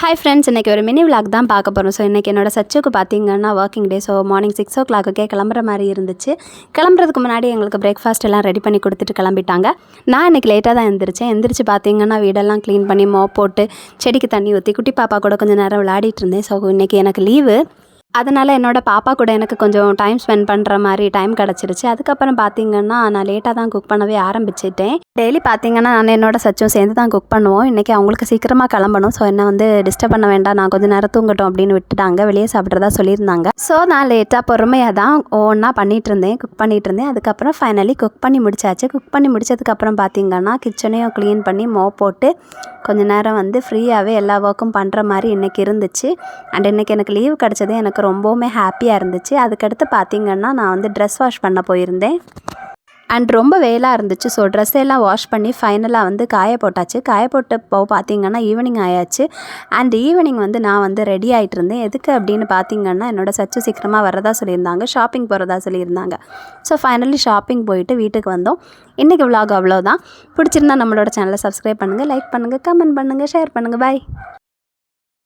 Hi friends, இன்றைக்கி ஒரு mini vlog தான் பார்க்க போகிறோம். ஸோ இன்றைக்கி என்னோட சச்சுக்கு பார்த்திங்கன்னா working day. So morning 6 o'clock கிளம்புற மாதிரி இருந்துச்சு. கிளம்புறதுக்கு முன்னாடி எங்களுக்கு பிரேக்ஃபாஸ்ட் எல்லாம் ரெடி பண்ணி கொடுத்துட்டு கிளம்பிட்டாங்க. நான் இன்றைக்கி லேட்டாக தான் எந்திரிச்சு பார்த்திங்கன்னா வீடெல்லாம் க்ளீன் பண்ணி மோப் போட்டு செடிக்கு தண்ணி ஊற்றி குட்டி பாப்பா கூட கொஞ்சம் நேரம் விளையாடிட்டு இருந்தேன். ஸோ இன்றைக்கி எனக்கு லீவு, அதனால் என்னோடய பாப்பா கூட எனக்கு கொஞ்சம் டைம் ஸ்பெண்ட் பண்ணுற மாதிரி டைம் கிடச்சிருச்சு. அதுக்கப்புறம் பார்த்திங்கன்னா நான் லேட்டாக தான் குக் பண்ணவே ஆரம்பிச்சிட்டேன். டெய்லி பார்த்திங்கன்னா நான் என்னோட சச்சும் சேர்ந்து தான் குக் பண்ணுவோம். இன்றைக்கி அவங்களுக்கு சீக்கிரமாக கிளம்பணும். ஸோ என்னை வந்து டிஸ்டர்ப் பண்ண வேண்டாம், நான் கொஞ்சம் நேரம் தூங்கட்டும் அப்படின்னு விட்டுட்டாங்க. வெளியே சாப்பிட்றதா சொல்லியிருந்தாங்க. ஸோ நான் லேட்டாக பொறுமையாக தான் ஒவ்வொன்றா குக் பண்ணிகிட்டு இருந்தேன். அதுக்கப்புறம் ஃபைனலி குக் பண்ணி முடிச்சாச்சு. குக் பண்ணி முடிச்சதுக்கப்புறம் பார்த்திங்கன்னா கிச்சனையும் க்ளீன் பண்ணி மோப் போட்டு கொஞ்சம் நேரம் வந்து ஃப்ரீயாகவே எல்லா ஒர்க்கும் பண்ணுற மாதிரி இன்றைக்கி இருந்துச்சு. அண்ட் இன்றைக்கி எனக்கு லீவ் கிடச்சது எனக்கு ரொம்பவுமே ஹாப்பியாக இருந்துச்சு. அதுக்கடுத்து பார்த்திங்கன்னா நான் வந்து ட்ரெஸ் வாஷ் பண்ண போயிருந்தேன். அண்ட் ரொம்ப வெயிலாக இருந்துச்சு. ஸோ ட்ரெஸ் எல்லாம் வாஷ் பண்ணி ஃபைனலாக வந்து காய போட்டாச்சு. காய போட்டப்போ பார்த்திங்கன்னா ஈவினிங் ஆயாச்சு. அண்ட் ஈவினிங் வந்து நான் வந்து ரெடி ஆகிட்டு இருந்தேன். எதுக்கு அப்படின்னு பார்த்திங்கன்னா என்னோடய சச்சு சீக்கிரமாக வரதா சொல்லியிருந்தாங்க, ஷாப்பிங் போகிறதா சொல்லியிருந்தாங்க. ஸோ ஃபைனலி ஷாப்பிங் போயிட்டு வீட்டுக்கு வந்தோம். இன்றைக்கி விலாக் அவ்வளோதான். பிடிச்சிருந்தா நம்மளோட சேனலை சப்ஸ்கிரைப் பண்ணுங்கள், லைக் பண்ணுங்கள், கமெண்ட் பண்ணுங்கள், ஷேர் பண்ணுங்கள். பாய்.